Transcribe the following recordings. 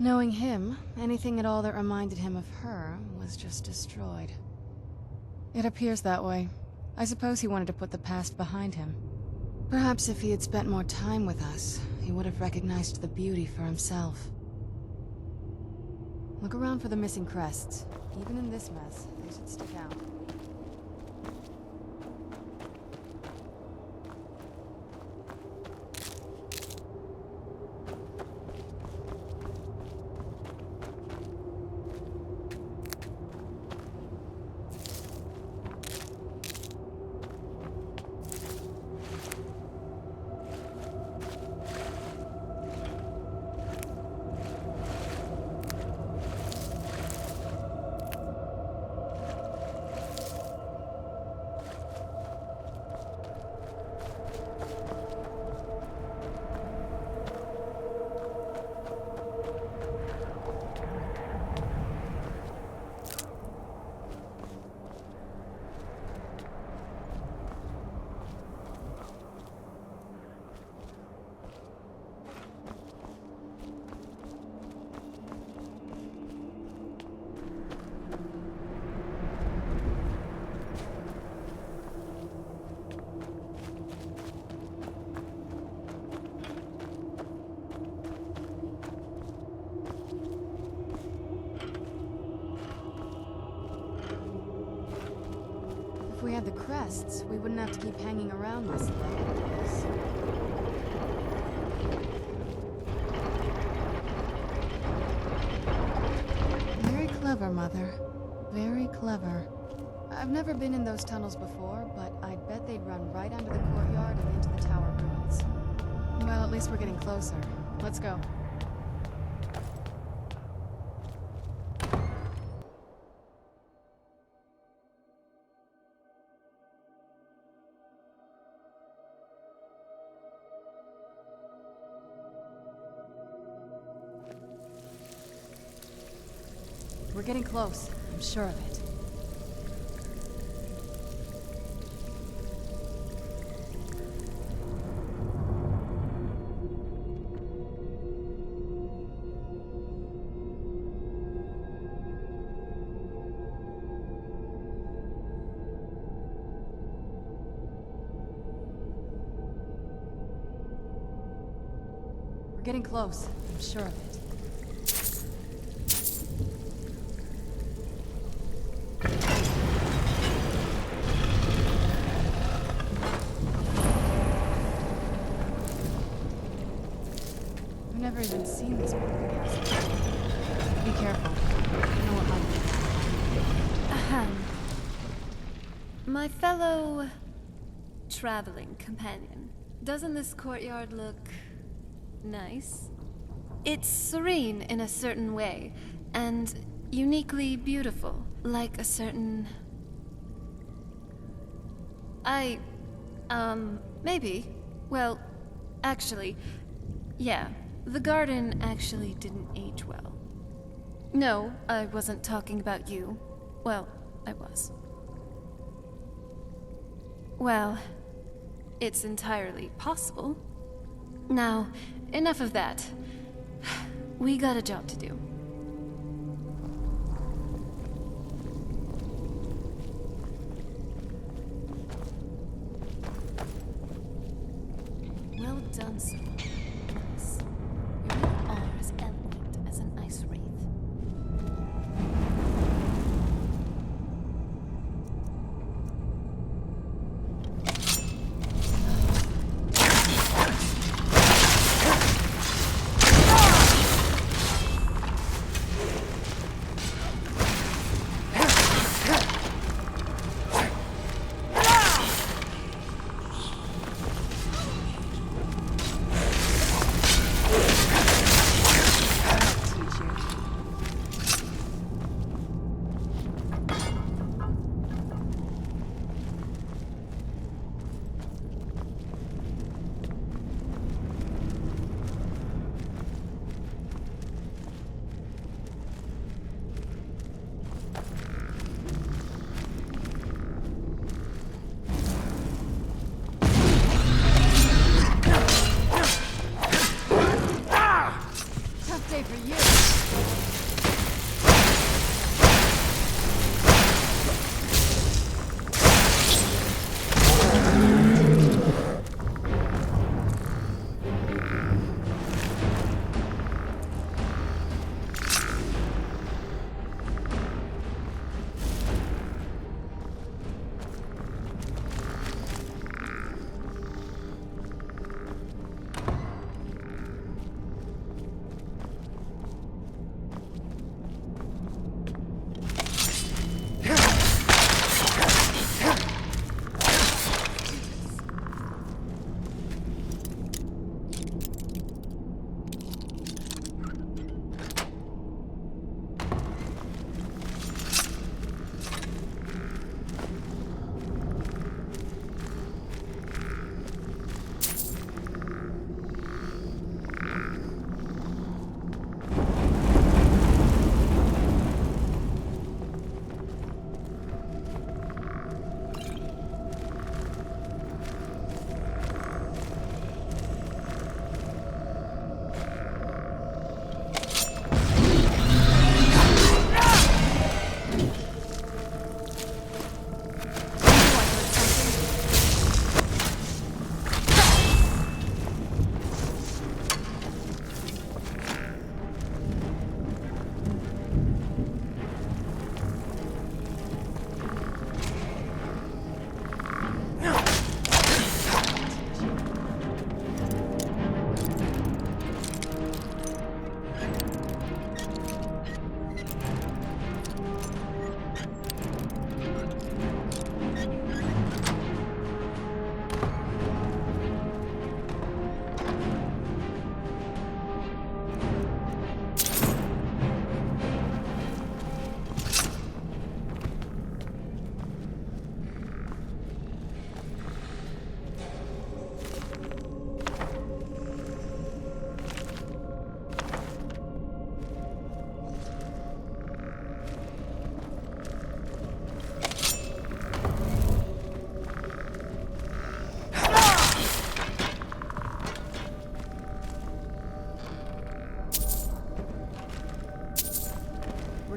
Knowing him, anything at all that reminded him of her was just destroyed. It appears that way. I suppose he wanted to put the past behind him. Perhaps if he had spent more time with us, he would have recognized the beauty for himself. Look around for the missing crests. Even in this mess, they should stick out. If we had the crests, we wouldn't have to keep hanging around this place. Very clever, Mother. Very clever. I've never been in those tunnels before, but I'd bet they'd run right under the courtyard and into the tower ruins. Well, at least we're getting closer. Let's go. We're getting close. I'm sure of it. We're getting close. I'm sure of it. I've never even seen this part of the castle. Be careful. You know what might be. Ahem. My fellow traveling companion, doesn't this courtyard look nice? It's serene in a certain way, and uniquely beautiful, like a certain... maybe. Well, actually, yeah, the garden actually didn't age well. No, I wasn't talking about you. Well, I was. Well, it's entirely possible. Now, enough of that. We got a job to do. Well done, sir. Nice. Your new are as eloquent as an ice wraith.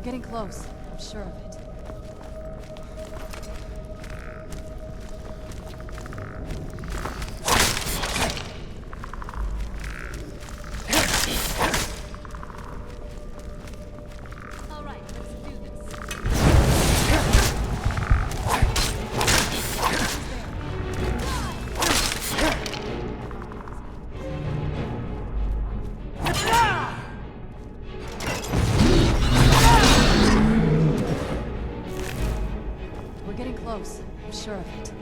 getting close. I'm sure of it. We're getting close. I'm sure of it.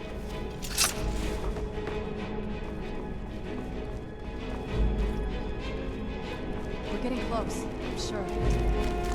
We're getting close. I'm sure of it.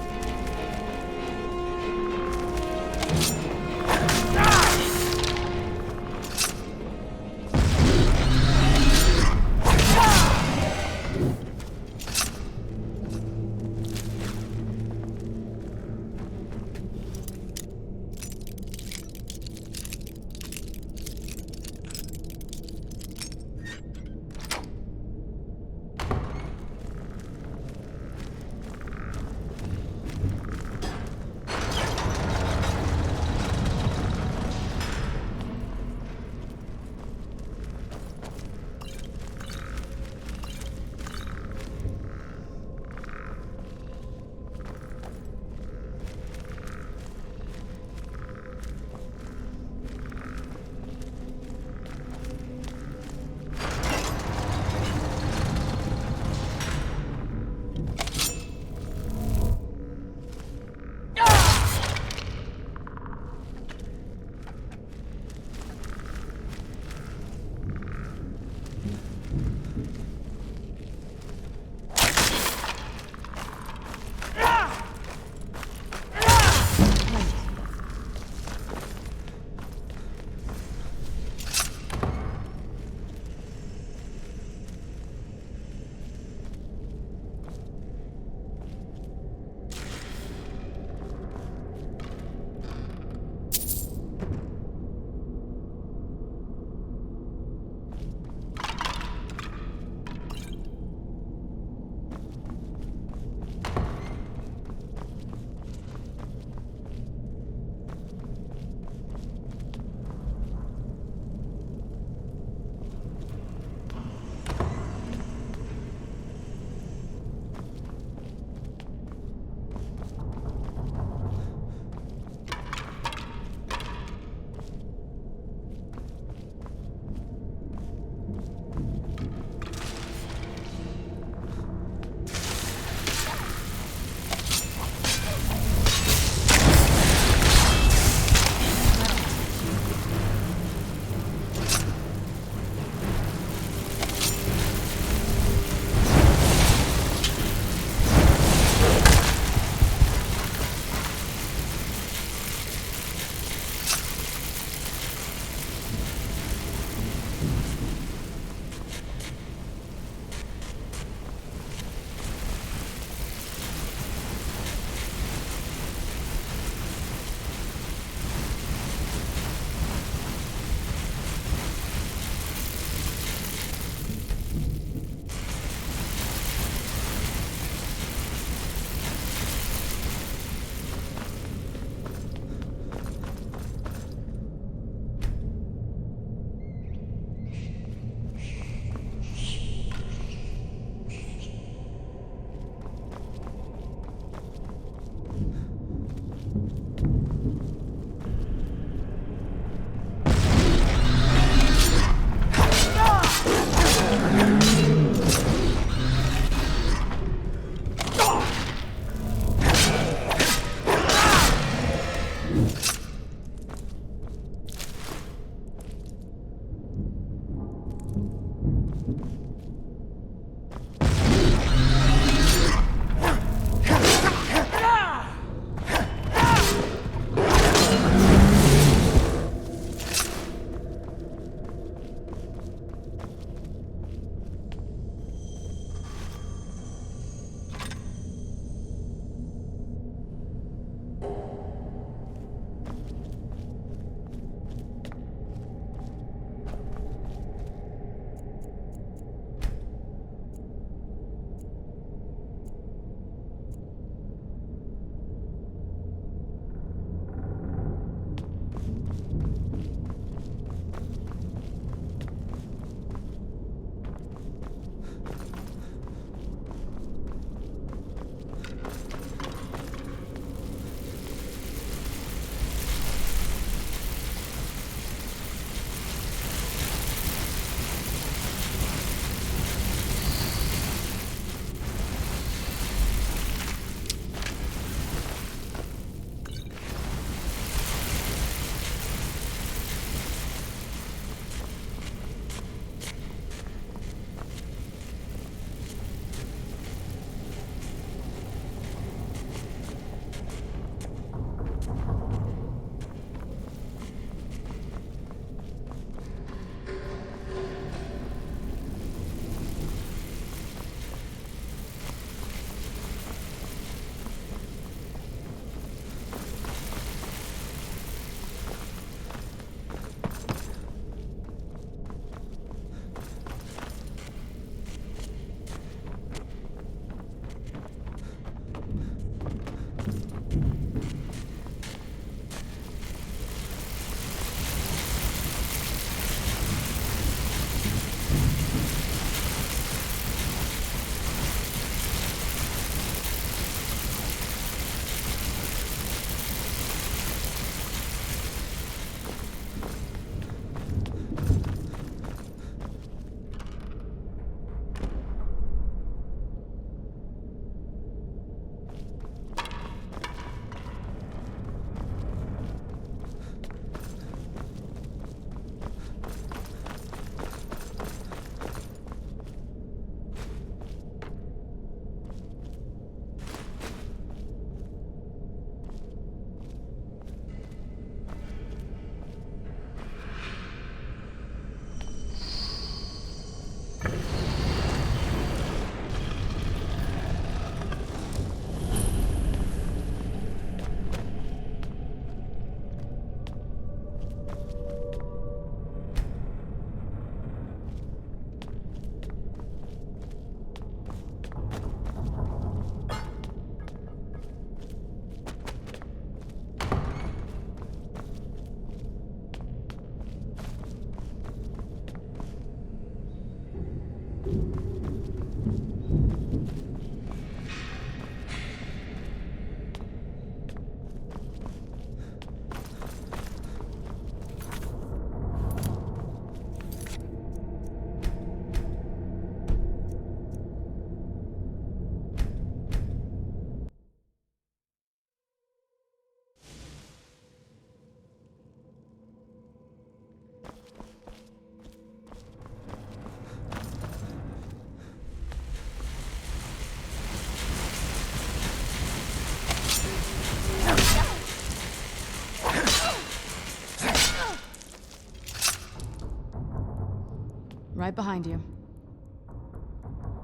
right behind you.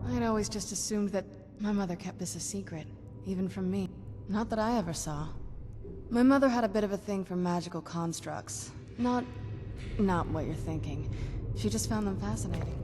I'd always just assumed that my mother kept this a secret, even from me. Not that I ever saw. My mother had a bit of a thing for magical constructs. Not what you're thinking. She just found them fascinating.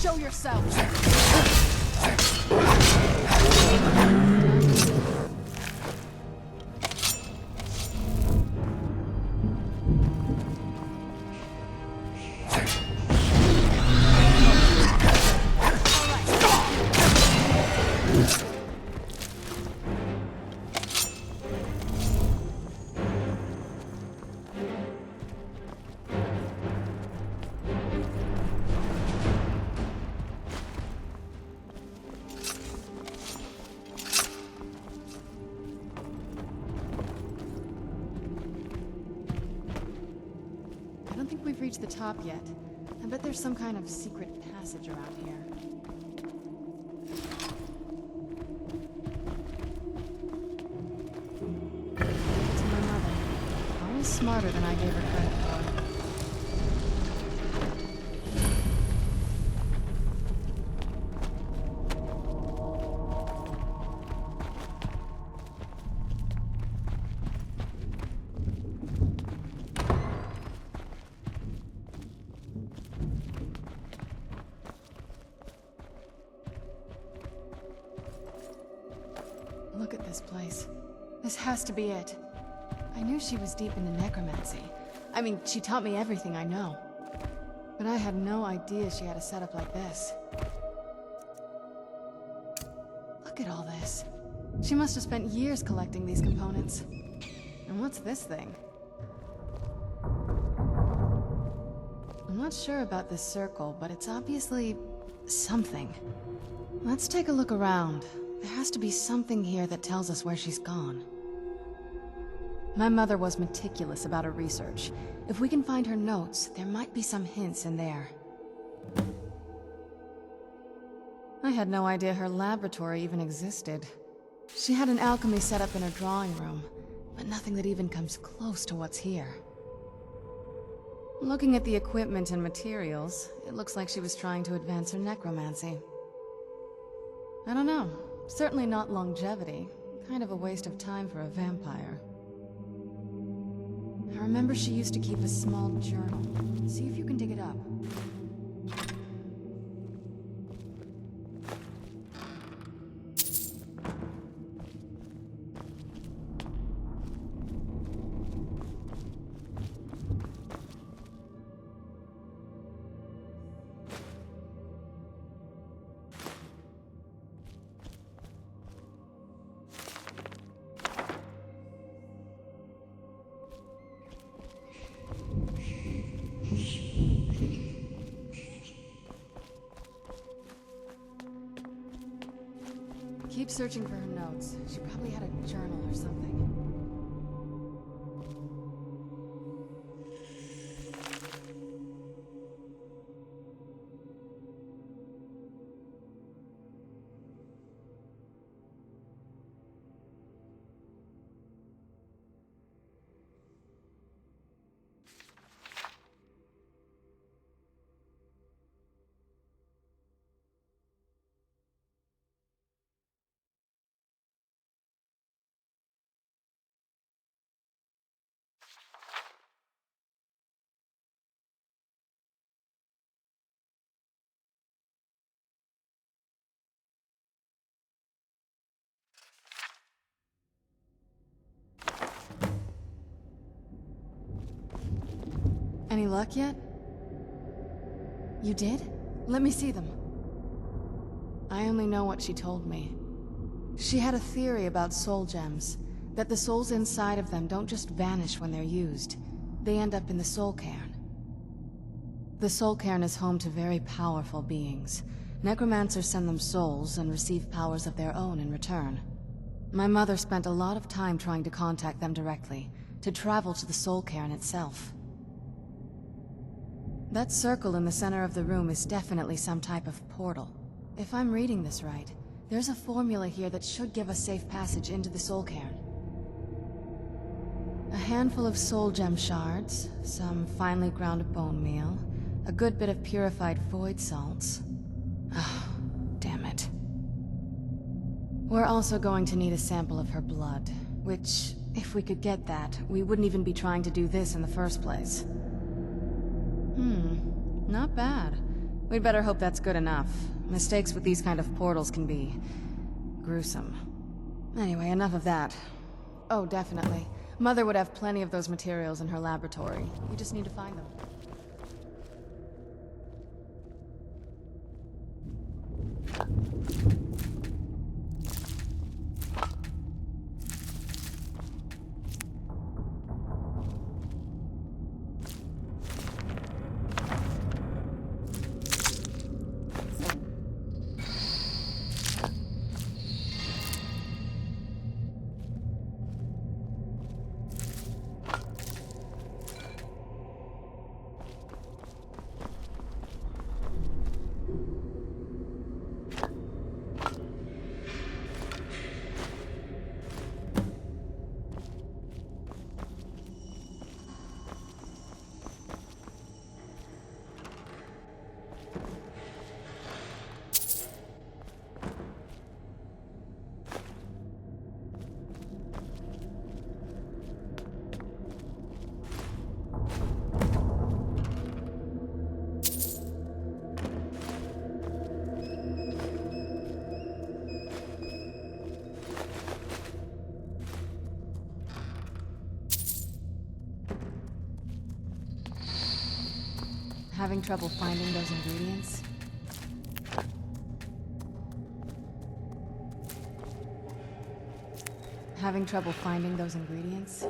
Show yourself! I don't think we've reached the top yet. I bet there's some kind of secret passage around here. To my mother. Always smarter than I gave her credit for. Look at this place. This has to be it. I knew she was deep into necromancy. I mean, she taught me everything I know. But I had no idea she had a setup like this. Look at all this. She must have spent years collecting these components. And what's this thing? I'm not sure about this circle, but it's obviously something. Let's take a look around. There has to be something here that tells us where she's gone. My mother was meticulous about her research. If we can find her notes, there might be some hints in there. I had no idea her laboratory even existed. She had an alchemy set up in her drawing room, but nothing that even comes close to what's here. Looking at the equipment and materials, it looks like she was trying to advance her necromancy. I don't know. Certainly not longevity. Kind of a waste of time for a vampire. I remember she used to keep a small journal. See if you can dig it up. Keep searching for her notes. She probably had a journal or something. Any luck yet? You did? Let me see them. I only know what she told me. She had a theory about soul gems, that the souls inside of them don't just vanish when they're used. They end up in the soul cairn. The soul cairn is home to very powerful beings, Necromancers send them souls and receive powers of their own in return. My mother spent a lot of time trying to contact them directly, to travel to the soul cairn itself. That circle in the center of the room is definitely some type of portal. If I'm reading this right, there's a formula here that should give us safe passage into the soul cairn. A handful of soul gem shards, some finely ground bone meal, a good bit of purified void salts. Oh, damn it. We're also going to need a sample of her blood, which, if we could get that, we wouldn't even be trying to do this in the first place. Not bad. We'd better hope that's good enough. Mistakes with these kind of portals can be gruesome. Anyway, enough of that. Oh, definitely. Mother would have plenty of those materials in her laboratory. We just need to find them. Having trouble finding those ingredients? Having trouble finding those ingredients?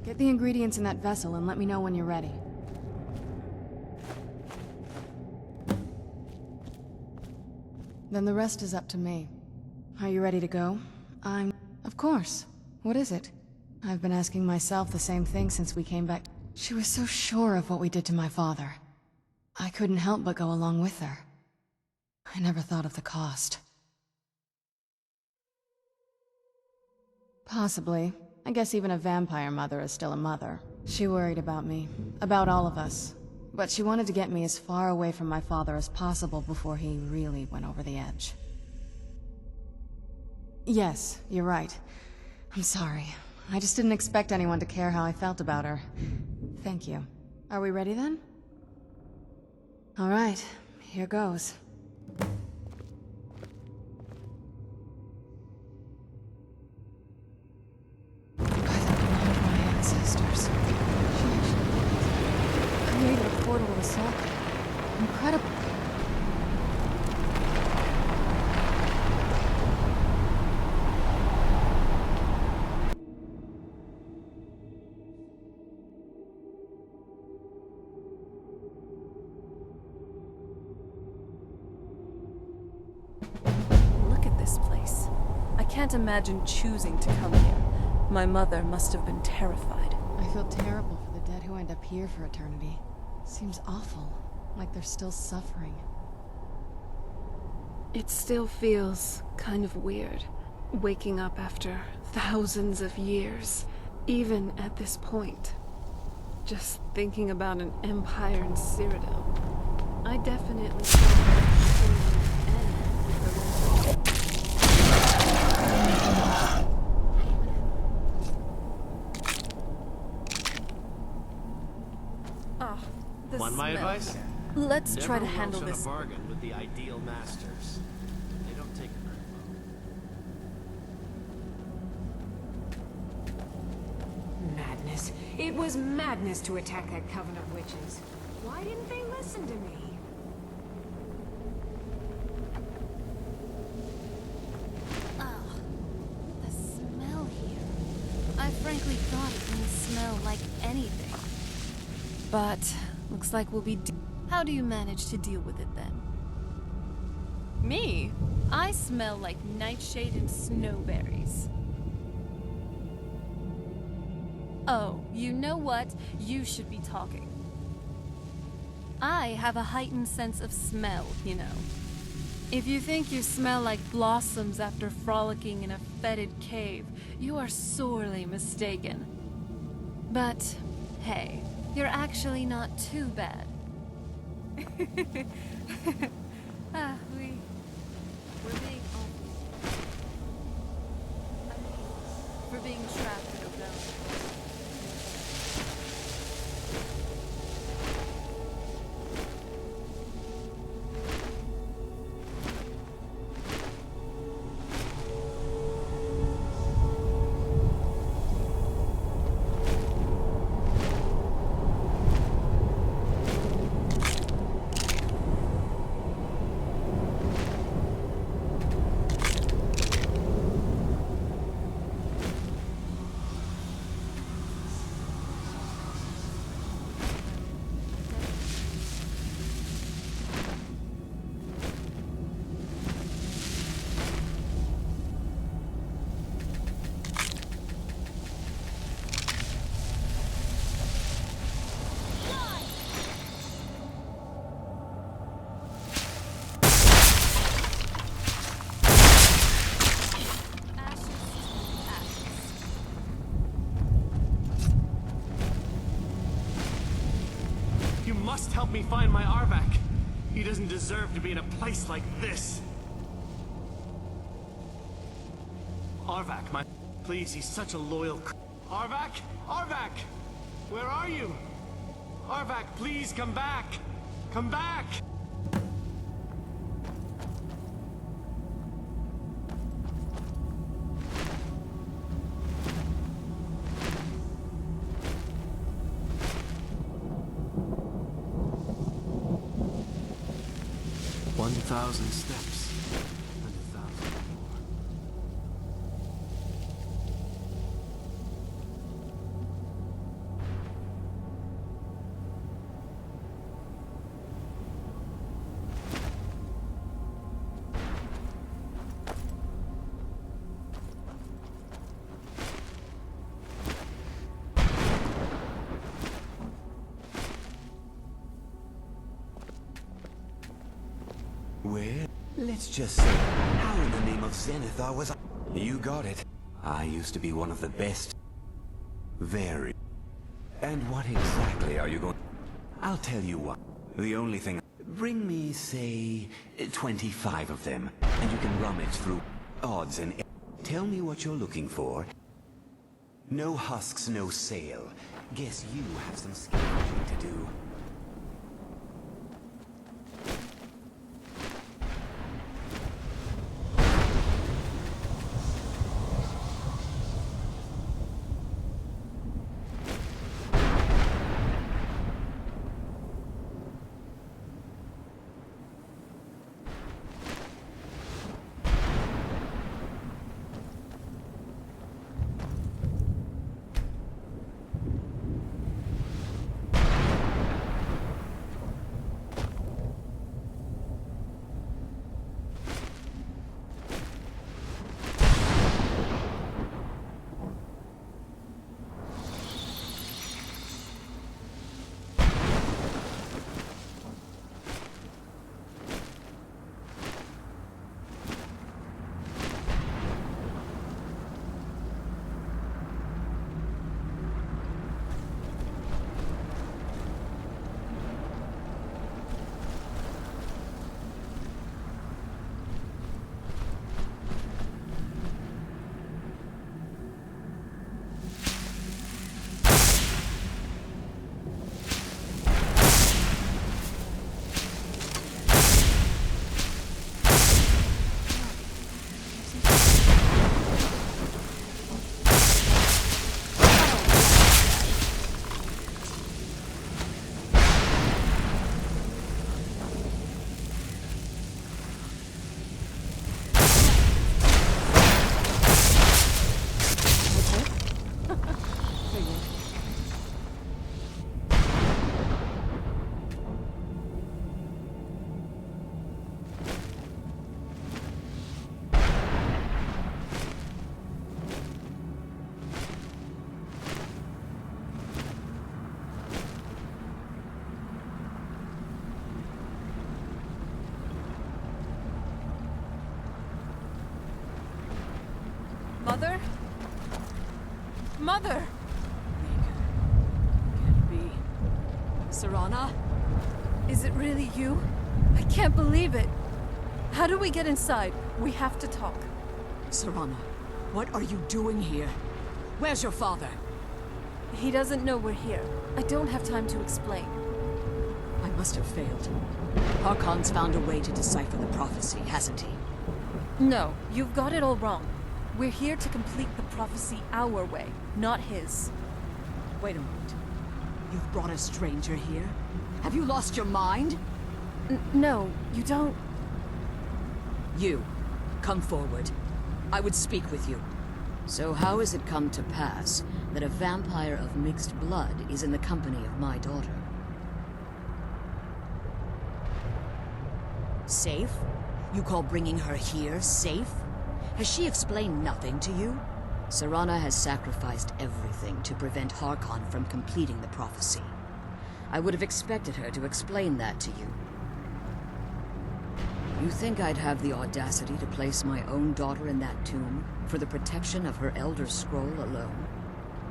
Get the ingredients in that vessel and let me know when you're ready. Then the rest is up to me. Are you ready to go? Of course. What is it? I've been asking myself the same thing since we came back. She was so sure of what we did to my father. I couldn't help but go along with her. I never thought of the cost. Possibly. I guess even a vampire mother is still a mother. She worried about me, about all of us. But she wanted to get me as far away from my father as possible before he really went over the edge. Yes, you're right. I'm sorry. I just didn't expect anyone to care how I felt about her. Thank you. Are we ready then? All right, here goes. Ancestors. She actually created a portal of assault. Incredible. Look at this place. I can't imagine choosing to come here. My mother must have been terrified. I feel terrible for the dead who end up here for eternity. Seems awful, like they're still suffering. It still feels kind of weird, waking up after thousands of years, even at this point. Just thinking about an empire in Cyrodiil. I definitely feel Want my smell. advice? Let's try to Never handle welch on this. a bargain with the ideal masters. They don't take it very well. Madness. It was madness to attack that coven of witches. Why didn't they listen to me? Ugh, the smell here. I frankly thought it didn't smell like anything. But looks like we'll be. How do you manage to deal with it then? Me? I smell like nightshade and snowberries. Oh, you know what? You should be talking. I have a heightened sense of smell, you know. If you think you smell like blossoms after frolicking in a fetid cave, you are sorely mistaken. But, hey, you're actually not too bad. We're being awful. I mean, we're being trapped in a zone. You must help me find my Arvak. He doesn't deserve to be in a place like this. Arvak, my... Please, he's such a loyal... Arvak? Arvak! Where are you? Arvak, please come back! Come back! Thousand steps, and 1,000 more. Well, let's just say, how in the name of Zenithar was I? You got it. I used to be one of the best. Very. And what exactly are you going... I'll tell you what. The only thing... Bring me, say, 25 of them, and you can rummage through odds and... Tell me what you're looking for. No husks, no sale. Guess you have some scavenging to do. Figured. Mother? Mother! Can't be. Serana? Is it really you? I can't believe it. How do we get inside? We have to talk. Serana, what are you doing here? Where's your father? He doesn't know we're here. I don't have time to explain. I must have failed. Harkon's found a way to decipher the prophecy, hasn't he? No, you've got it all wrong. We're here to complete the prophecy our way, not his. Wait a moment. You've brought a stranger here? Have you lost your mind? No, you don't... You, come forward. I would speak with you. So how has it come to pass that a vampire of mixed blood is in the company of my daughter? Safe? You call bringing her here safe? Has she explained nothing to you? Serana has sacrificed everything to prevent Harkon from completing the prophecy. I would have expected her to explain that to you. You think I'd have the audacity to place my own daughter in that tomb for the protection of her Elder Scroll alone?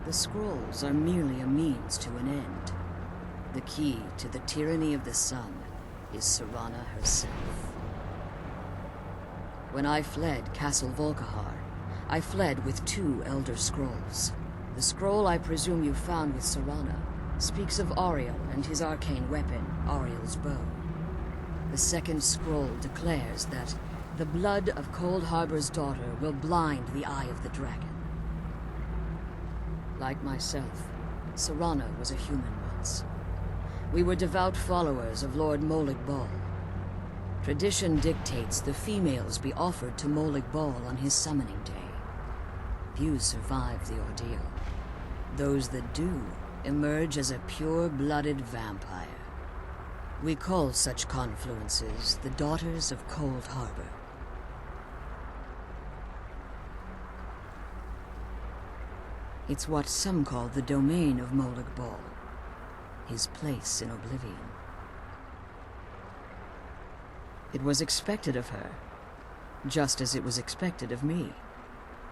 The scrolls are merely a means to an end. The key to the tyranny of the sun is Serana herself. When I fled Castle Volkihar, I fled with 2 Elder Scrolls. The scroll I presume you found with Serana speaks of Auriel and his arcane weapon, Auriel's bow. The second scroll declares that the blood of Cold Harbor's daughter will blind the eye of the dragon. Like myself, Serana was a human once. We were devout followers of Lord Molig Bal. Tradition dictates the females be offered to Molig Bal on his summoning day. Few survive the ordeal. Those that do emerge as a pure-blooded vampire. We call such confluences the Daughters of Cold Harbor. It's what some call the domain of Molig Bal, his place in oblivion. It was expected of her, just as it was expected of me.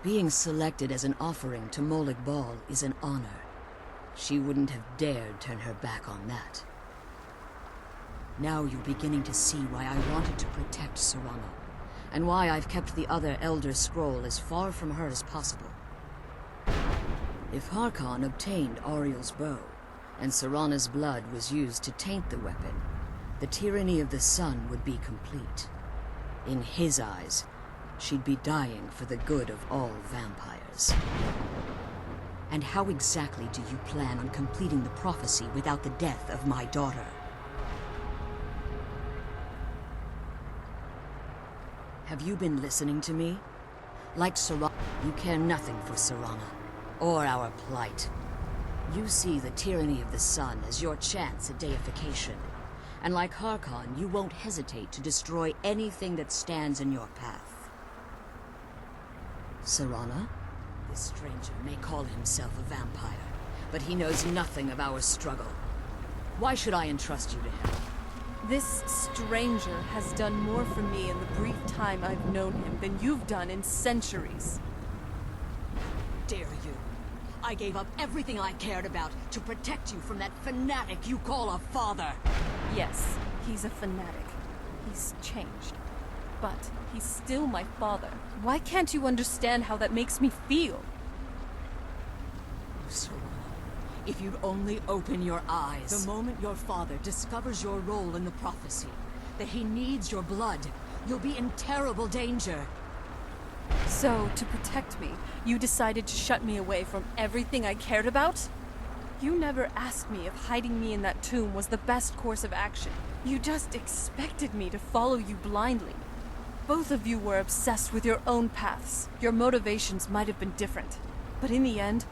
Being selected as an offering to Molig Bal is an honor. She wouldn't have dared turn her back on that. Now you're beginning to see why I wanted to protect Serana, and why I've kept the other Elder Scroll as far from her as possible. If Harkon obtained Auriel's bow, and Serana's blood was used to taint the weapon, the tyranny of the sun would be complete. In his eyes, she'd be dying for the good of all vampires. And how exactly do you plan on completing the prophecy without the death of my daughter? Have you been listening to me? Like Serana, you care nothing for Serana, or our plight. You see the tyranny of the sun as your chance at deification. And like Harkon, you won't hesitate to destroy anything that stands in your path. Serana? This stranger may call himself a vampire, but he knows nothing of our struggle. Why should I entrust you to him? This stranger has done more for me in the brief time I've known him than you've done in centuries. Dare you? I gave up everything I cared about to protect you from that fanatic you call a father. Yes, he's a fanatic. He's changed. But he's still my father. Why can't you understand how that makes me feel? Serana, if you'd only open your eyes. The moment your father discovers your role in the prophecy, that he needs your blood, you'll be in terrible danger. So, to protect me, you decided to shut me away from everything I cared about? You never asked me if hiding me in that tomb was the best course of action. You just expected me to follow you blindly. Both of you were obsessed with your own paths. Your motivations might have been different. But in the end,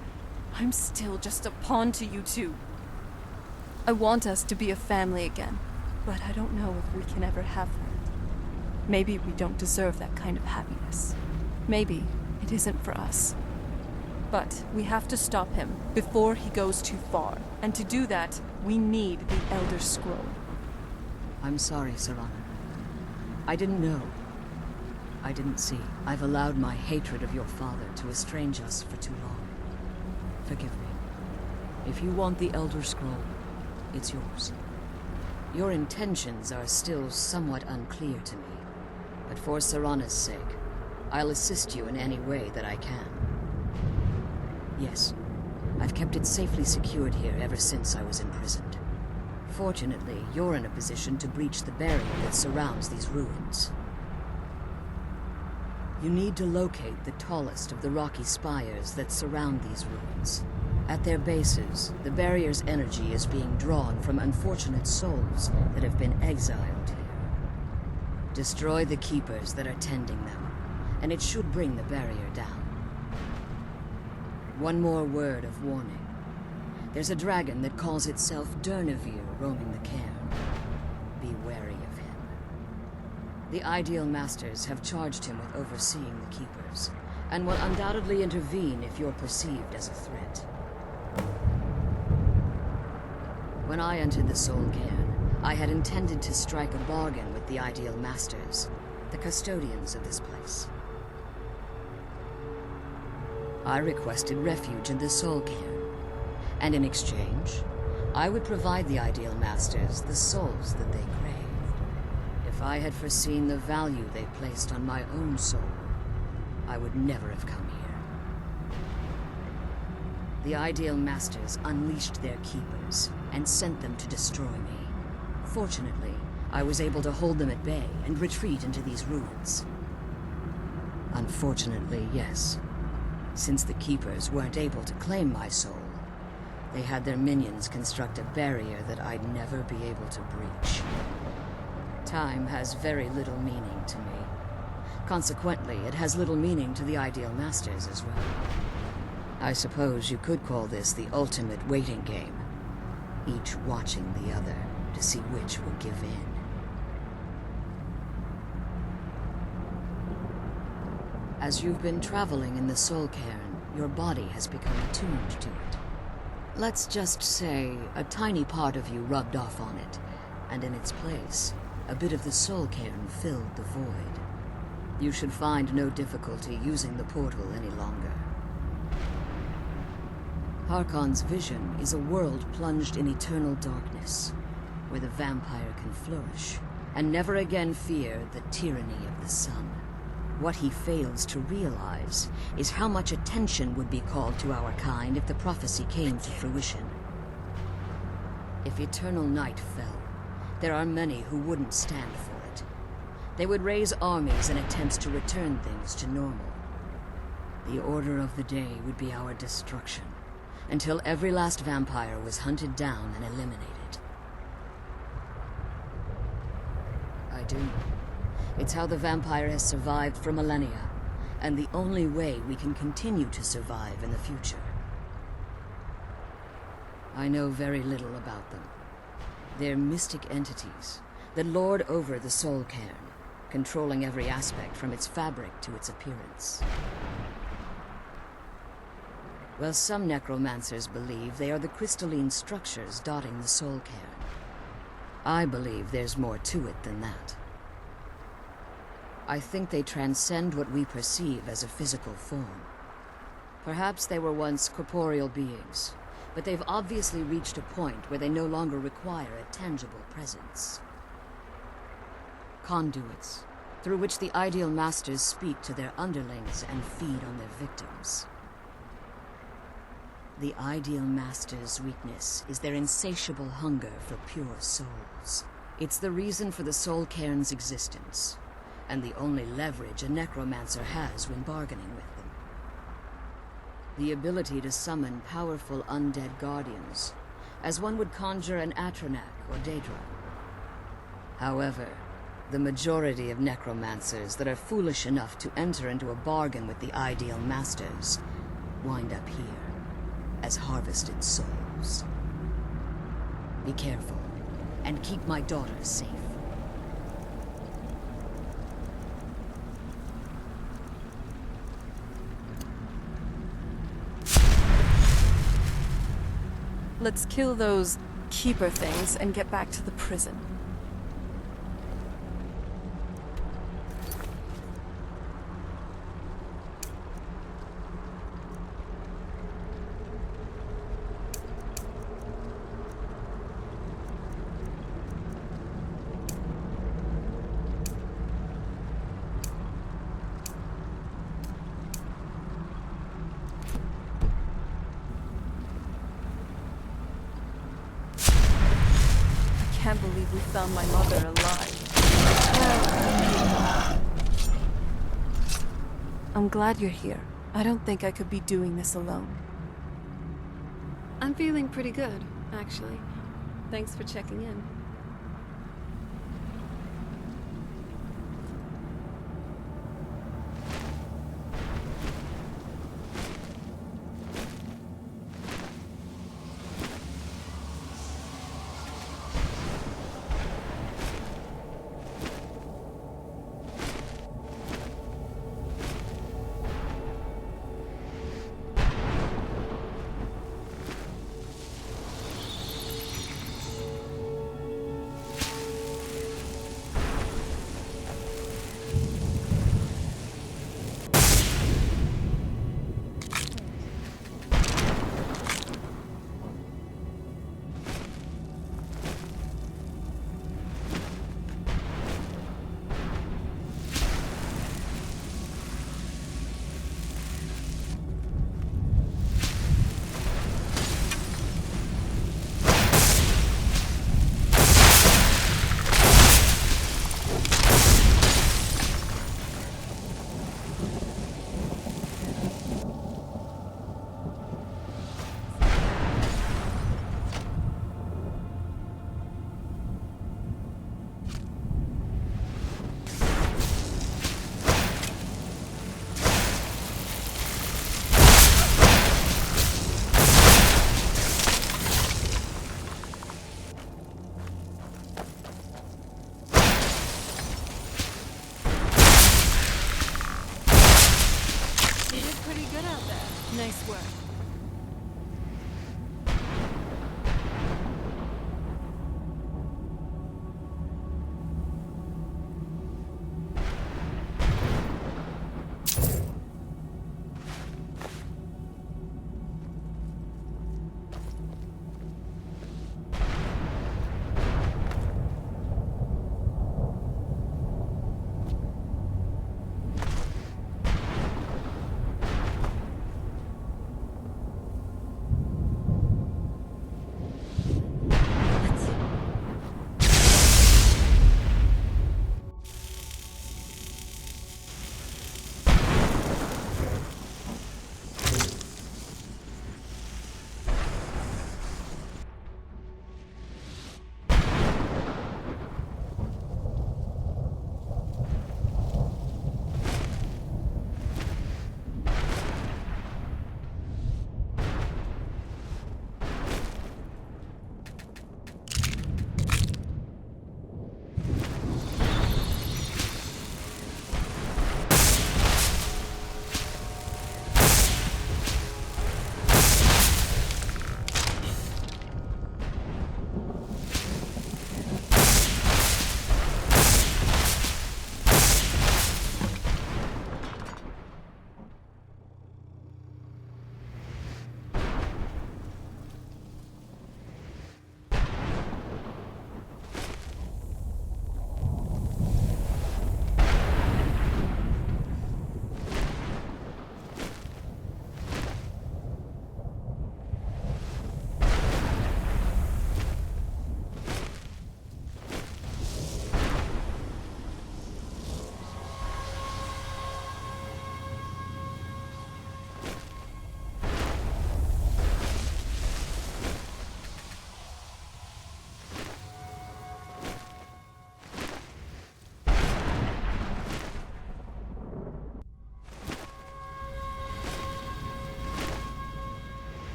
I'm still just a pawn to you two. I want us to be a family again, but I don't know if we can ever have that. Maybe we don't deserve that kind of happiness. Maybe it isn't for us. But we have to stop him before he goes too far. And to do that, we need the Elder Scroll. I'm sorry, Serana. I didn't know. I didn't see. I've allowed my hatred of your father to estrange us for too long. Forgive me. If you want the Elder Scroll, it's yours. Your intentions are still somewhat unclear to me, but for Serana's sake, I'll assist you in any way that I can. Yes, I've kept it safely secured here ever since I was imprisoned. Fortunately, you're in a position to breach the barrier that surrounds these ruins. You need to locate the tallest of the rocky spires that surround these ruins. At their bases, the barrier's energy is being drawn from unfortunate souls that have been exiled here. Destroy the keepers that are tending them, and it should bring the barrier down. One more word of warning. There's a dragon that calls itself Durnevere roaming the cairn. Be wary of him. The Ideal Masters have charged him with overseeing the keepers, and will undoubtedly intervene if you're perceived as a threat. When I entered the Soul Cairn, I had intended to strike a bargain with the Ideal Masters, the custodians of this place. I requested refuge in the Soul Cairn, and in exchange, I would provide the Ideal Masters the souls that they craved. If I had foreseen the value they placed on my own soul, I would never have come here. The Ideal Masters unleashed their keepers and sent them to destroy me. Fortunately, I was able to hold them at bay and retreat into these ruins. Unfortunately, yes. Since the keepers weren't able to claim my soul, they had their minions construct a barrier that I'd never be able to breach. Time has very little meaning to me. Consequently, it has little meaning to the Ideal Masters as well. I suppose you could call this the ultimate waiting game, each watching the other to see which will give in. As you've been traveling in the Soul Cairn, your body has become attuned to it. Let's just say a tiny part of you rubbed off on it, and in its place, a bit of the Soul Cairn filled the void. You should find no difficulty using the portal any longer. Harkon's vision is a world plunged in eternal darkness, where the vampire can flourish, and never again fear the tyranny of the sun. What he fails to realize is how much attention would be called to our kind if the prophecy came to fruition. If eternal night fell, there are many who wouldn't stand for it. They would raise armies in attempts to return things to normal. The order of the day would be our destruction, until every last vampire was hunted down and eliminated. I do. It's how the vampire has survived for millennia, and the only way we can continue to survive in the future. I know very little about them. They're mystic entities that lord over the Soul Cairn, controlling every aspect from its fabric to its appearance. Well, some necromancers believe they are the crystalline structures dotting the Soul Cairn. I believe there's more to it than that. I think they transcend what we perceive as a physical form. Perhaps they were once corporeal beings, but they've obviously reached a point where they no longer require a tangible presence. Conduits, through which the Ideal Masters speak to their underlings and feed on their victims. The Ideal Masters' weakness is their insatiable hunger for pure souls. It's the reason for the Soul Cairn's existence, and the only leverage a necromancer has when bargaining with them. The ability to summon powerful undead guardians, as one would conjure an Atronak or Daedra. However, the majority of necromancers that are foolish enough to enter into a bargain with the Ideal Masters wind up here. as harvested souls. Be careful, and keep my daughter safe. Let's kill those keeper things and get back to the prison. I can't believe we found my mother alive. I'm glad you're here. I don't think I could be doing this alone. I'm feeling pretty good, actually. Thanks for checking in.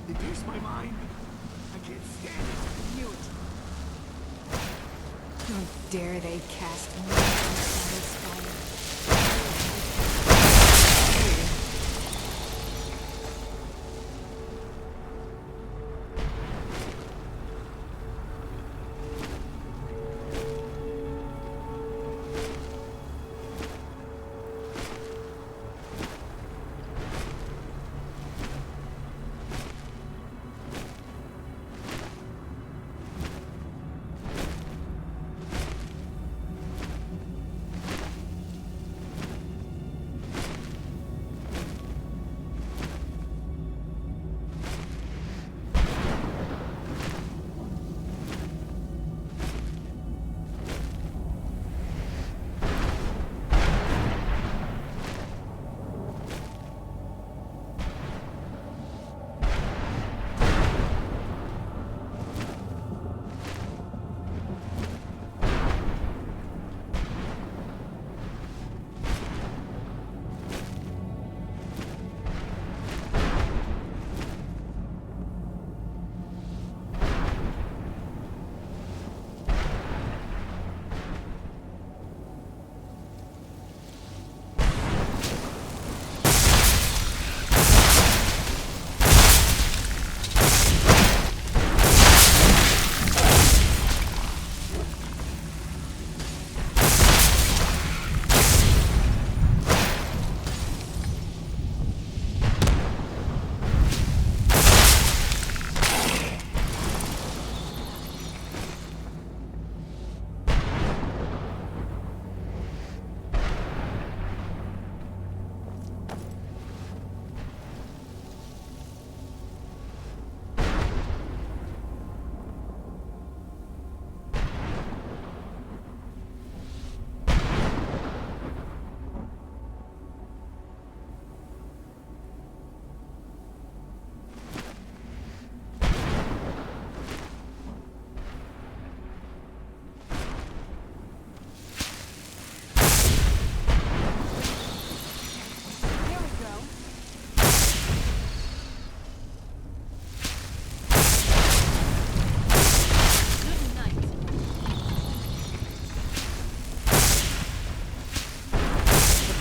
They pierce my mind. I can't stand it. Knew it. How dare they cast me inside Skyrim?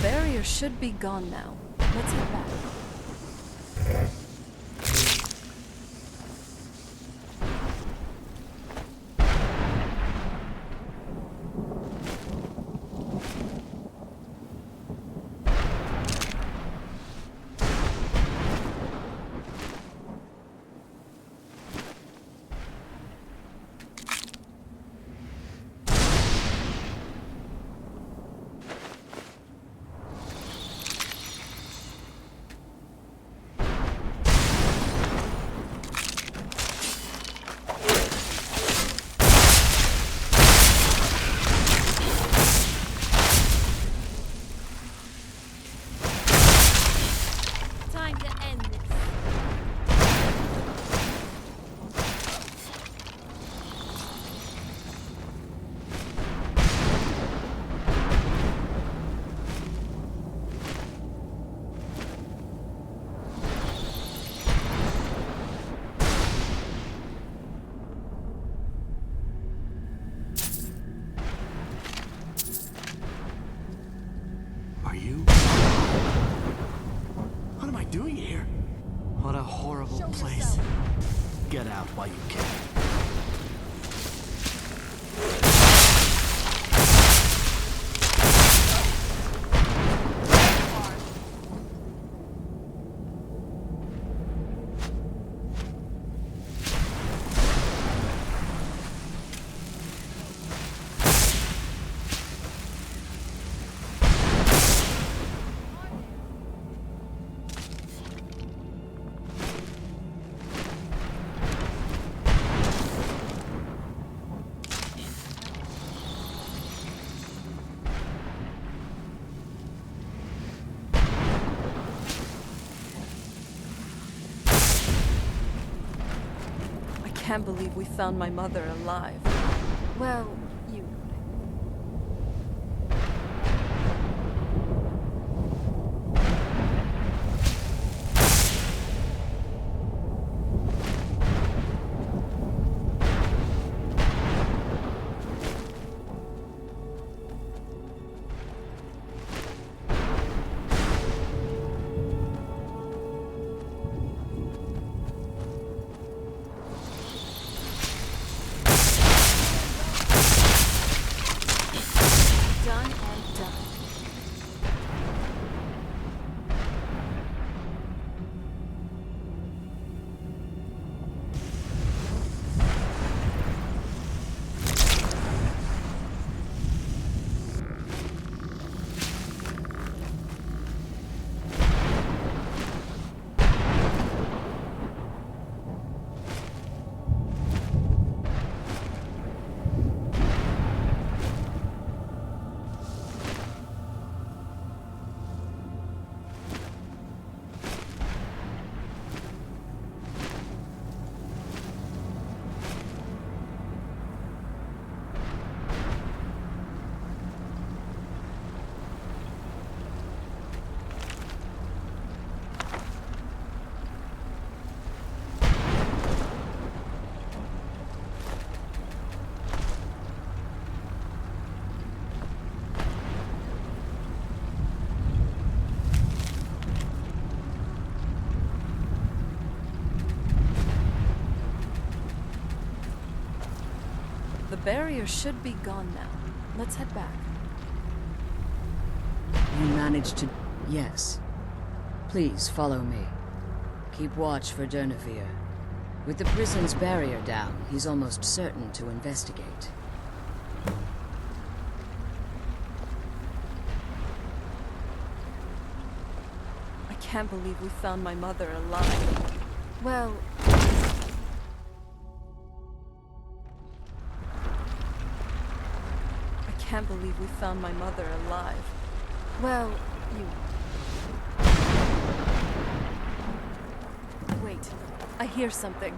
barrier should be gone now. Let's head back. Are you? What am I doing here? What a horrible place. Get out while you can. I can't believe we found my mother alive. Well, you. barrier should be gone now. Let's head back. You managed to... Yes. Please follow me. Keep watch for Durnevere. With the prison's barrier down, he's almost certain to investigate. I can't believe we found my mother alive. Well... I can't believe we found my mother alive. Well, you... Wait, I hear something.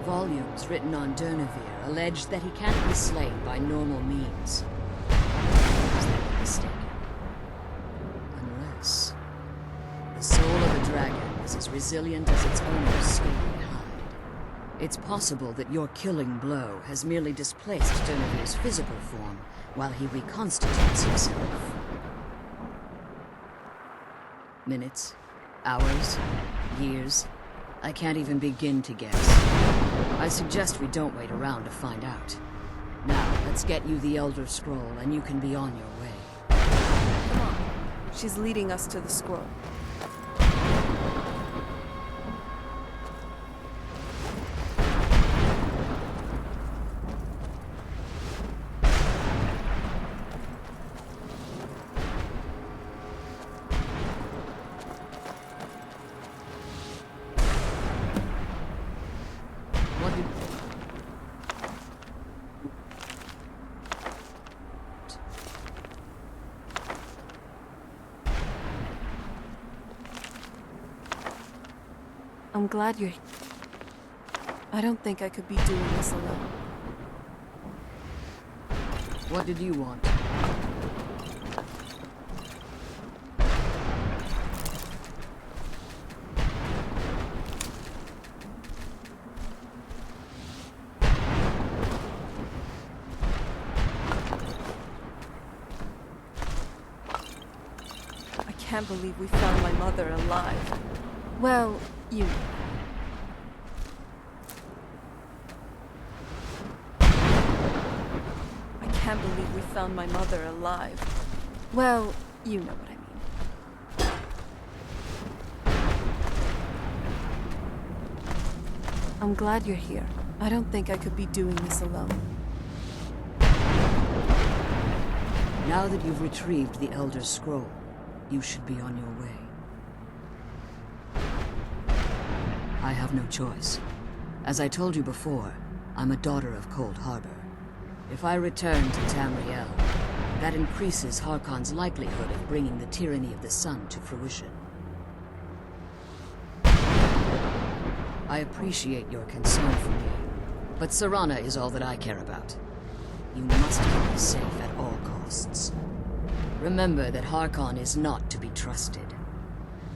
Volumes written on Durnevere allege that he can't be slain by normal means. Perhaps they were mistaken. Unless... the soul of a dragon is as resilient as its owner's scaly hide. It's possible that your killing blow has merely displaced Durnevere's physical form while he reconstitutes himself. Minutes, hours, years. I can't even begin to guess. I suggest we don't wait around to find out. Now, let's get you the Elder Scroll, and you can be on your way. Come on. She's leading us to the scroll. I'm glad you're... I don't think I could be doing this alone. What did you want? I can't believe we found my mother alive. Well, you... I can't believe we found my mother alive. Well, you know what I mean. I'm glad you're here. I don't think I could be doing this alone. Now that you've retrieved the Elder Scroll, you should be on your way. I have no choice. As I told you before, I'm a daughter of Cold Harbor. If I return to Tamriel, That increases Harkon's likelihood of bringing the tyranny of the sun to fruition. I appreciate your concern for me, but Serana is all that I care about. You must keep me safe at all costs. Remember that Harkon is not to be trusted.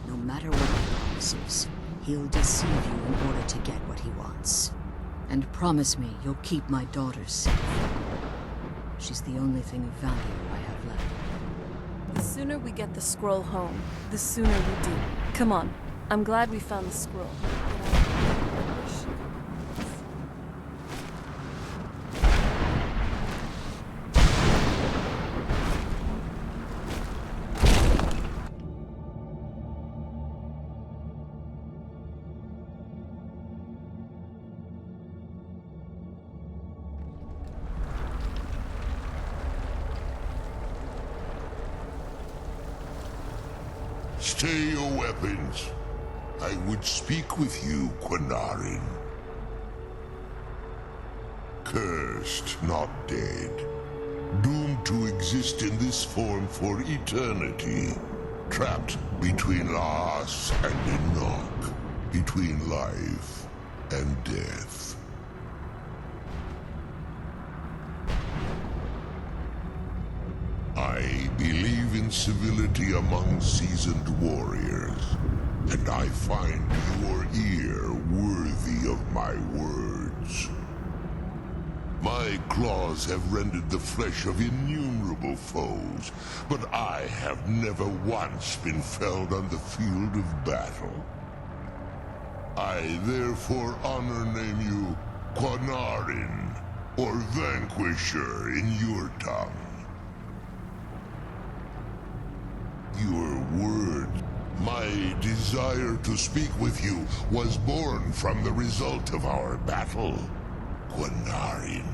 No matter what he promises, he'll deceive you in order to get what he wants. And promise me you'll keep my daughter safe. She's the only thing of value I have left. The sooner we get the scroll home, the sooner we do. Come on. I'm glad we found the scroll. Stay your weapons. I would speak with you, Quinarin. Cursed, not dead. Doomed to exist in this form for eternity. Trapped between Laas and Enoch. Between life and death. I believe in civility among seasoned warriors, and I find your ear worthy of my words. My claws have rended the flesh of innumerable foes, but I have never once been felled on the field of battle. I therefore name you Quinarin, or Vanquisher in your tongue. Your words. My desire to speak with you was born from the result of our battle, Quinarin.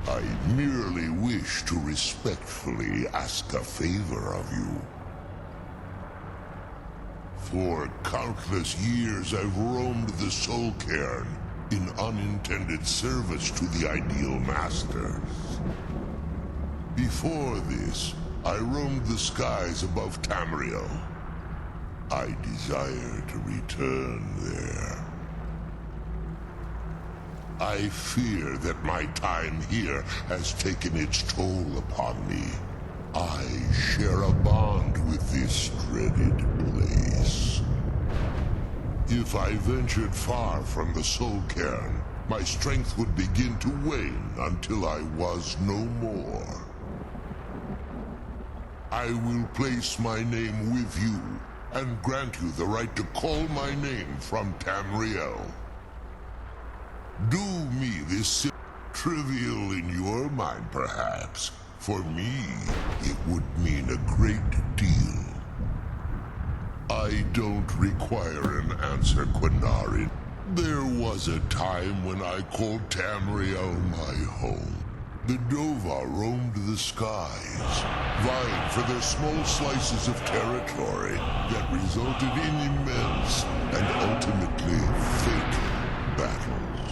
I merely wish to respectfully ask a favor of you. For countless years I've roamed the Soul Cairn in unintended service to the Ideal Masters. Before this, I roamed the skies above Tamriel. I desire to return there. I fear that my time here has taken its toll upon me. I share a bond with this dreaded place. If I ventured far from the Soul Cairn, my strength would begin to wane until I was no more. I will place my name with you, and grant you the right to call my name from Tamriel. Do me this trivial in your mind, perhaps. For me, it would mean a great deal. I don't require an answer, Quinarin. There was a time when I called Tamriel my home. The Dova roamed the skies, vying for their small slices of territory that resulted in immense and ultimately fatal battles.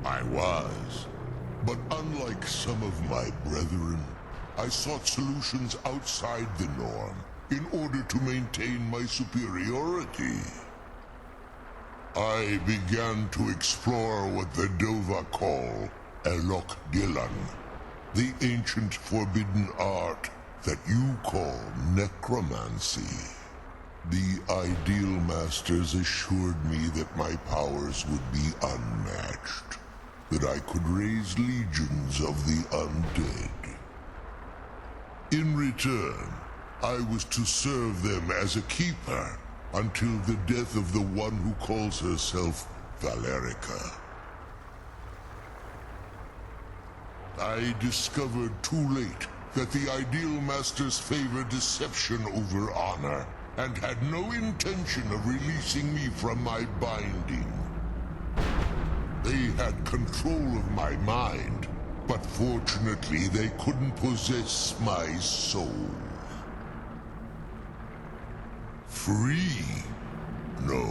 I was, but unlike some of my brethren, I sought solutions outside the norm in order to maintain my superiority. I began to explore what the Dova call Elok Dilan, the ancient forbidden art that you call necromancy. The Ideal Masters assured me that my powers would be unmatched, that I could raise legions of the undead. In return, I was to serve them as a keeper until the death of the one who calls herself Valerica. I discovered too late that the Ideal Masters favor deception over honor, and had no intention of releasing me from my binding. They had control of my mind, but fortunately they couldn't possess my soul. Free? No.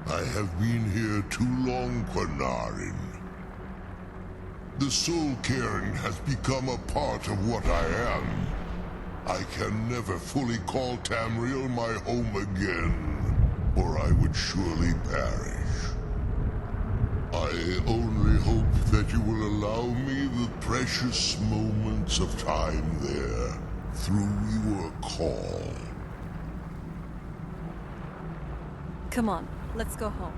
I have been here too long, Quinarin. The Soul Cairn has become a part of what I am. I can never fully call Tamriel my home again, or I would surely perish. I only hope that you will allow me the precious moments of time there, through your call. Come on, let's go home.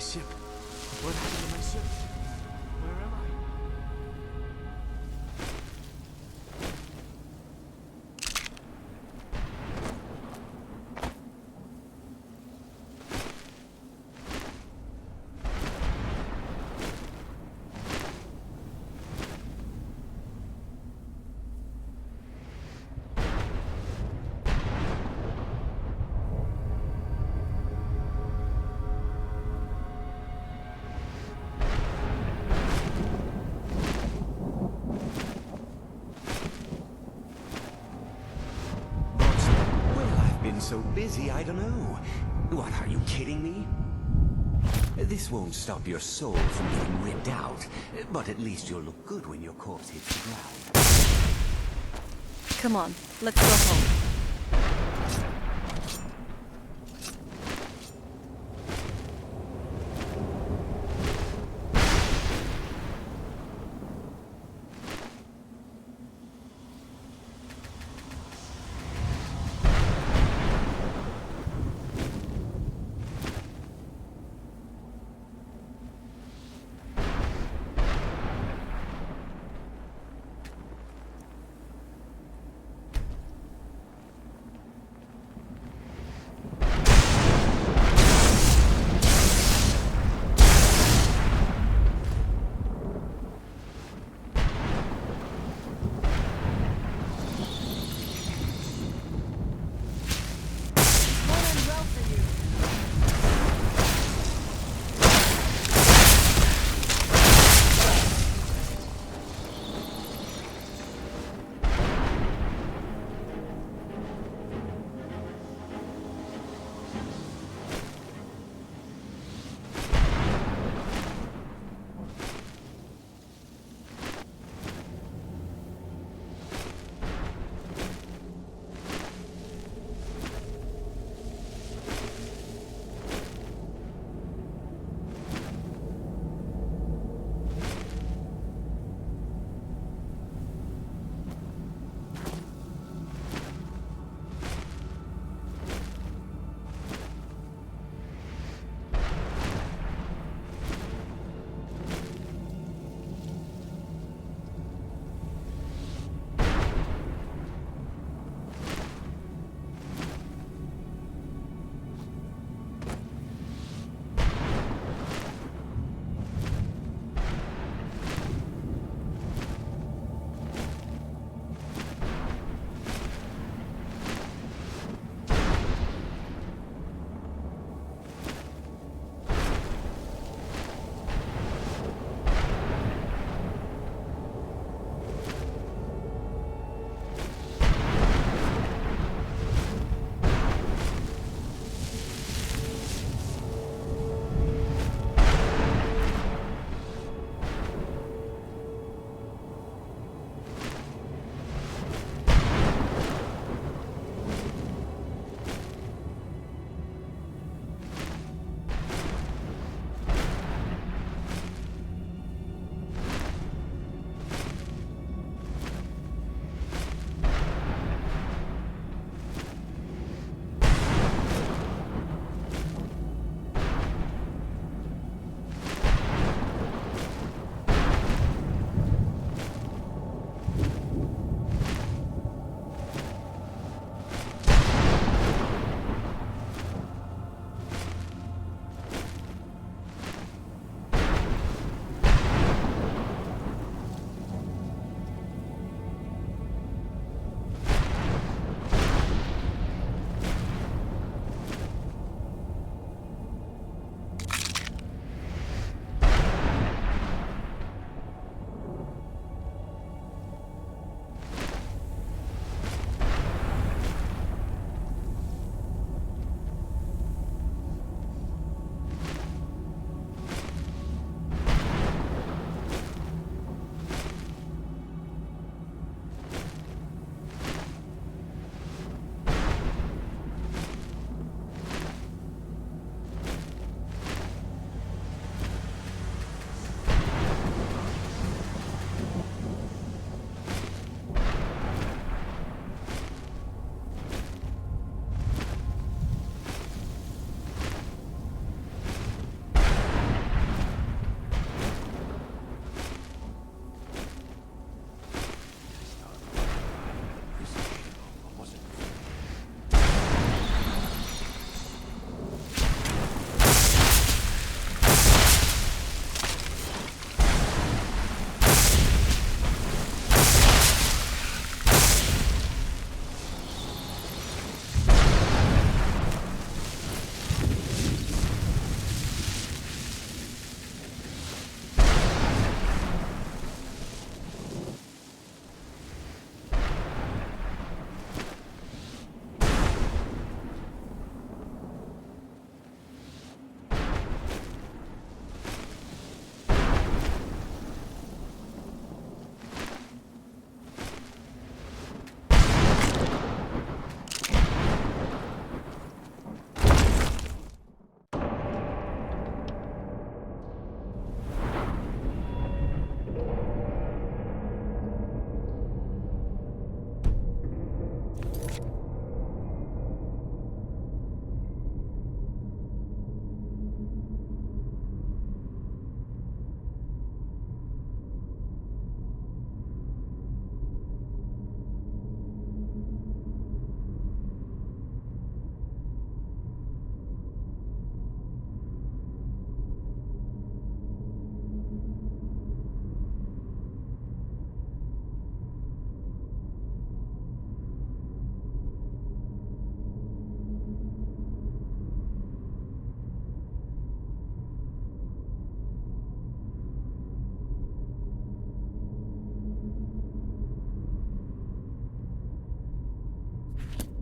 ship. What happened to my ship? Where am I? So busy, I don't know. What, are you kidding me? This won't stop your soul from getting ripped out, but at least you'll look good when your corpse hits the ground. Come on, let's go home.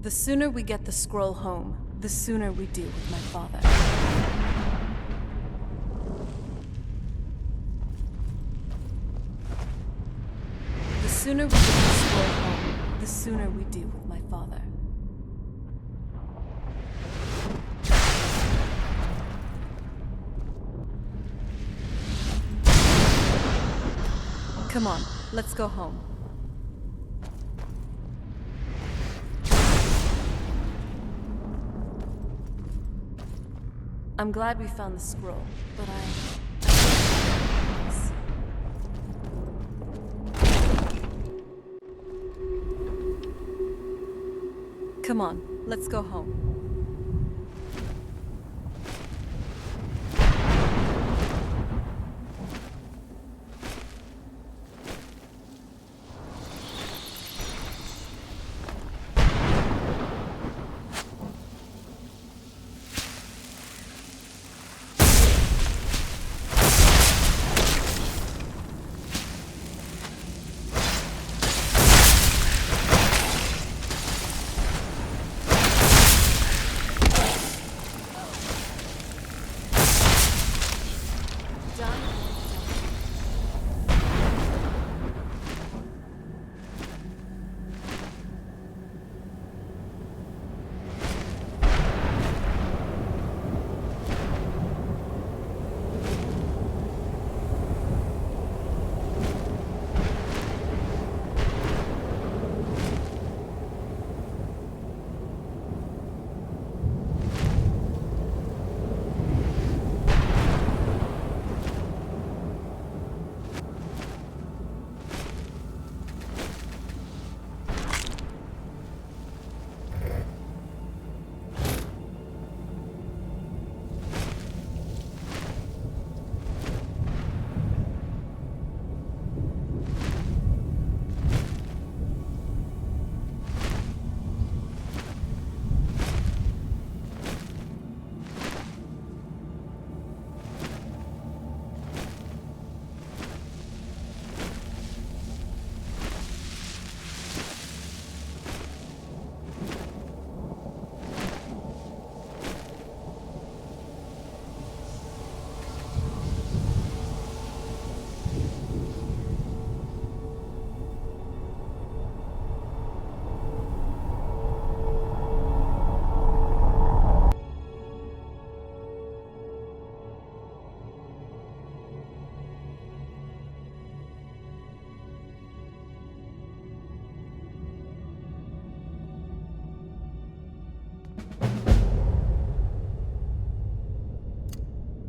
The sooner we get the scroll home, the sooner we deal with my father. The sooner we get the scroll home, the sooner we deal with my father. Come on, let's go home. I'm glad we found the scroll, but Come on, let's go home.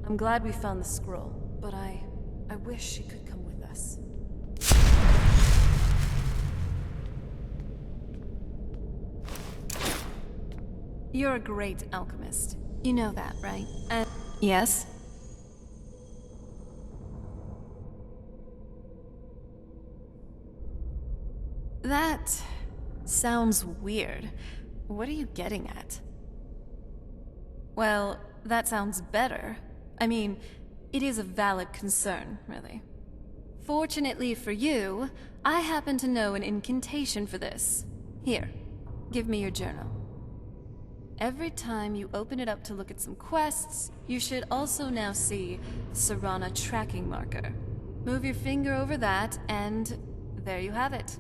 I'm glad we found the scroll, but I wish she could come with us. You're a great alchemist. You know that, right? Yes? That sounds weird. What are you getting at? Well, that sounds better. I mean, it is a valid concern, really. Fortunately for you, I happen to know an incantation for this. Here, give me your journal. Every time you open it up to look at some quests, you should also now see Serana tracking marker. Move your finger over that, and there you have it.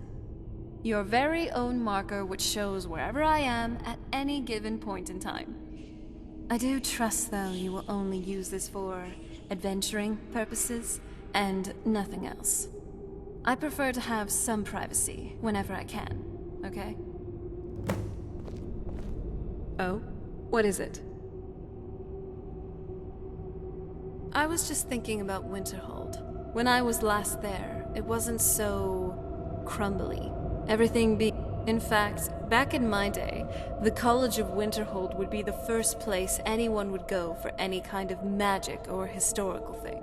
Your very own marker which shows wherever I am at any given point in time. I do trust, though, you will only use this for adventuring purposes and nothing else. I prefer to have some privacy whenever I can, okay? Oh? What is it? I was just thinking about Winterhold. When I was last there, it wasn't so crumbly. Everything being... In fact, back in my day, the College of Winterhold would be the first place anyone would go for any kind of magic or historical thing.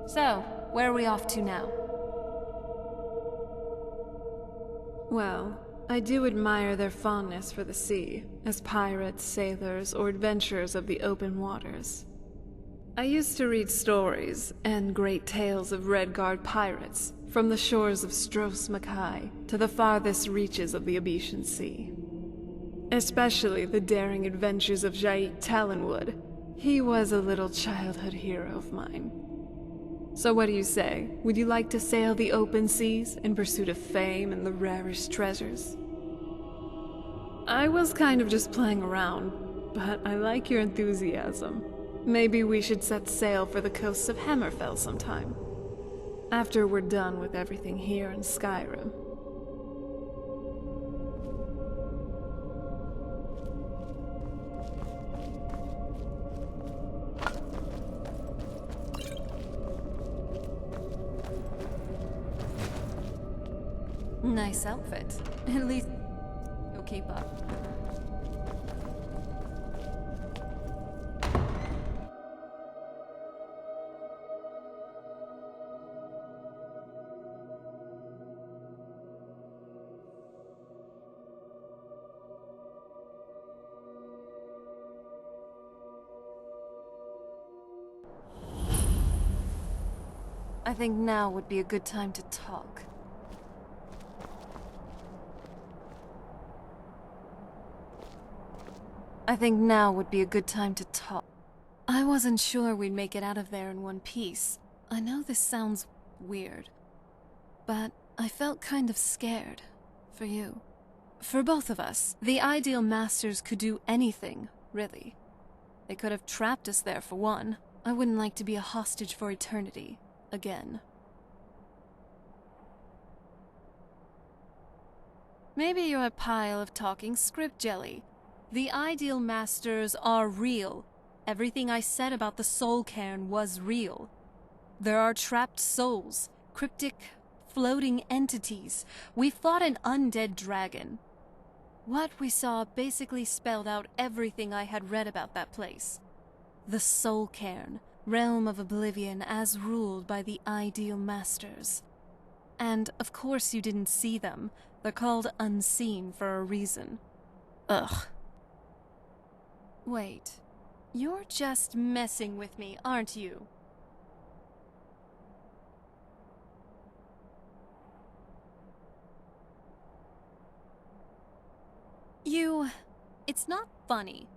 So, where are we off to now? Well, I do admire their fondness for the sea, as pirates, sailors, or adventurers of the open waters. I used to read stories and great tales of Redguard pirates, from the shores of Stros Mackay to the farthest reaches of the Abetian Sea. Especially the daring adventures of Jait Talonwood. He was a little childhood hero of mine. So what do you say? Would you like to sail the open seas in pursuit of fame and the rarest treasures? I was kind of just playing around, but I like your enthusiasm. Maybe we should set sail for the coasts of Hammerfell sometime. After we're done with everything here in Skyrim. Nice outfit. At least you'll keep up. I think now would be a good time to talk. I wasn't sure we'd make it out of there in one piece. I know this sounds weird, but I felt kind of scared. For you. For both of us. The Ideal Masters could do anything, really. They could have trapped us there for one. I wouldn't like to be a hostage for eternity. Again. Maybe you're a pile of talking script jelly. The Ideal Masters are real. Everything I said about the soul cairn was real. There are trapped souls, cryptic, floating entities. We fought an undead dragon. What we saw basically spelled out everything I had read about that place. The soul cairn, realm of oblivion as ruled by the Ideal Masters. And of course you didn't see them. They're called unseen for a reason. Ugh. Wait, you're just messing with me, aren't you? It's not funny.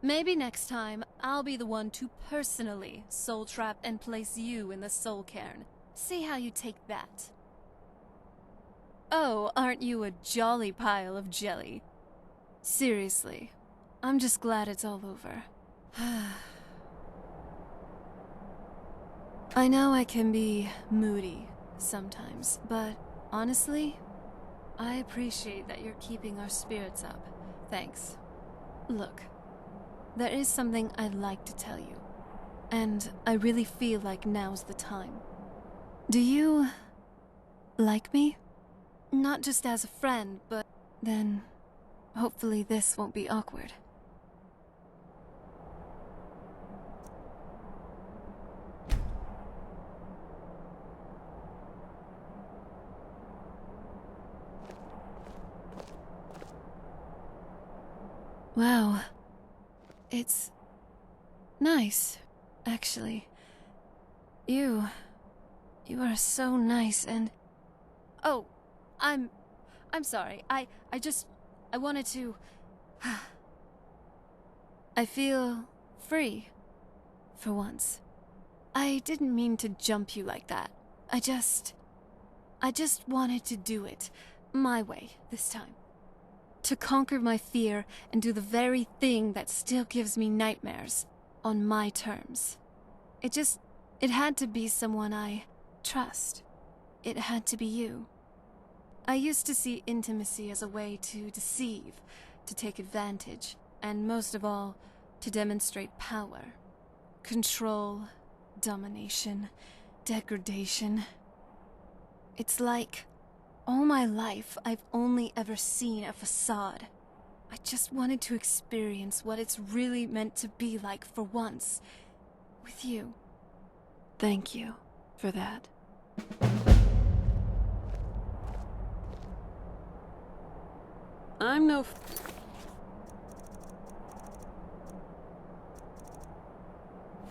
Maybe next time, I'll be the one to personally soul trap and place you in the soul cairn. See how you take that. Oh, aren't you a jolly pile of jelly? Seriously, I'm just glad it's all over. I know I can be moody sometimes, but honestly, I appreciate that you're keeping our spirits up. Thanks. Look, there is something I'd like to tell you, and I really feel like now's the time. Do you like me? Not just as a friend, but then hopefully this won't be awkward. Wow. It's nice, actually. You are so nice and... Oh, I'm sorry. I wanted to... I feel free, for once. I didn't mean to jump you like that. I just wanted to do it my way this time. To conquer my fear and do the very thing that still gives me nightmares, on my terms. It had to be someone I trust. It had to be you. I used to see intimacy as a way to deceive, to take advantage, and most of all, to demonstrate power. Control, domination, degradation. It's like... all my life, I've only ever seen a facade. I just wanted to experience what it's really meant to be like for once. With you. Thank you for that. I'm no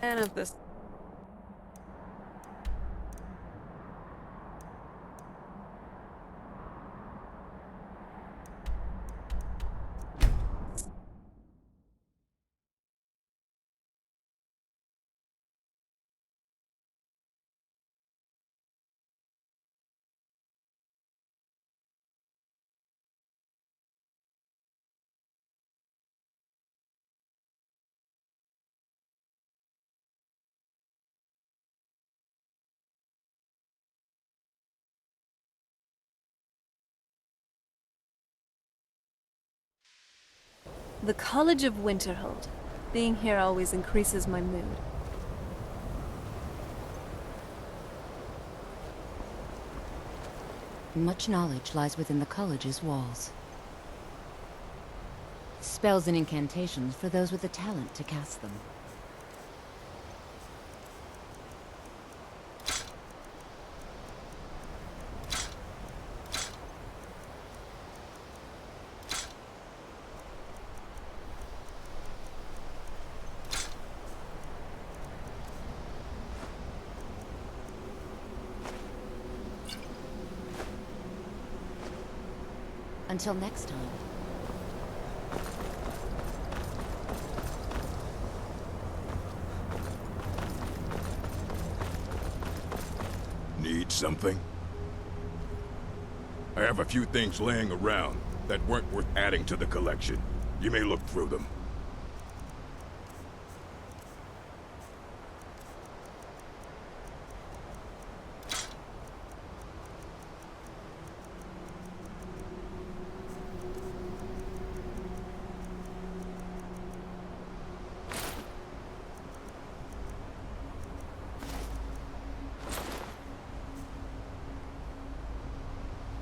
fan of this. The College of Winterhold. Being here always increases my mood. Much knowledge lies within the college's walls. Spells and incantations for those with the talent to cast them. Until next time. Need something? I have a few things laying around that weren't worth adding to the collection. You may look through them.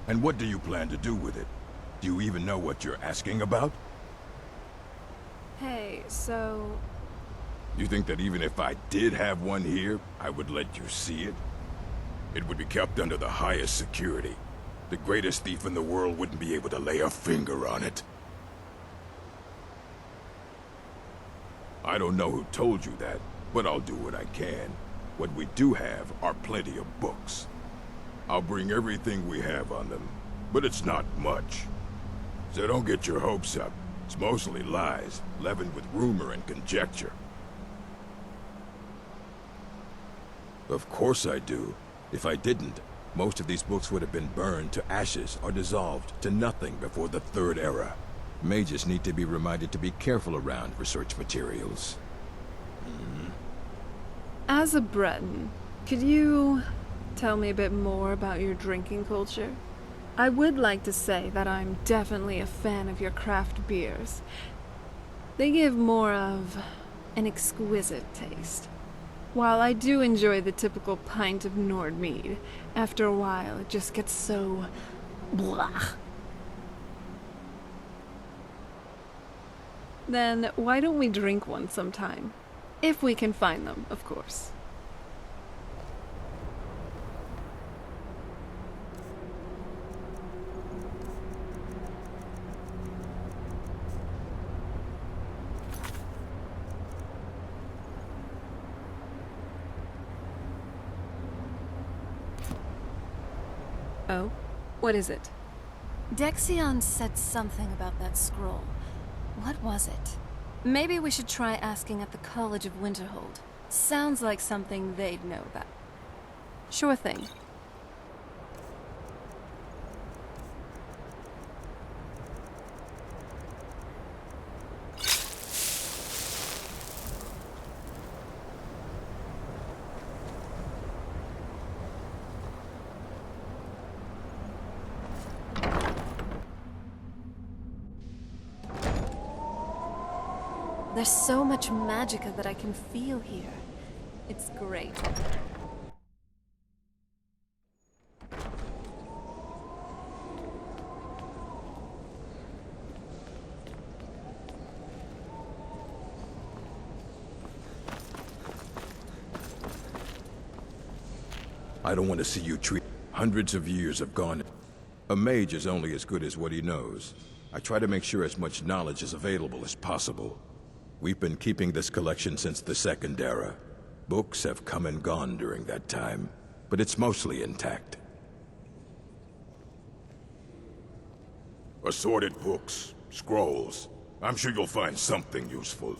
And what do you plan to do with it? Do you even know what you're asking about? Hey, so... You think that even if I did have one here, I would let you see it? It would be kept under the highest security. The greatest thief in the world wouldn't be able to lay a finger on it. I don't know who told you that, but I'll do what I can. What we do have are plenty of books. I'll bring everything we have on them, but it's not much. So don't get your hopes up. It's mostly lies, leavened with rumor and conjecture. Of course I do. If I didn't, most of these books would have been burned to ashes or dissolved to nothing before the Third Era. Mages need to be reminded to be careful around research materials. As a Breton, could you tell me a bit more about your drinking culture? I would like to say that I'm definitely a fan of your craft beers. They give more of an exquisite taste. While I do enjoy the typical pint of Nord mead, after a while it just gets so... blah. Then why don't we drink one sometime? If we can find them, of course. Oh? What is it? Dexion said something about that scroll. What was it? Maybe we should try asking at the College of Winterhold. Sounds like something they'd know about. Sure thing. There's so much magicka that I can feel here. It's great. I don't want to see you treat... Hundreds of years have gone. A mage is only as good as what he knows. I try to make sure as much knowledge is available as possible. We've been keeping this collection since the Second Era. Books have come and gone during that time, but it's mostly intact. Assorted books, scrolls. I'm sure you'll find something useful.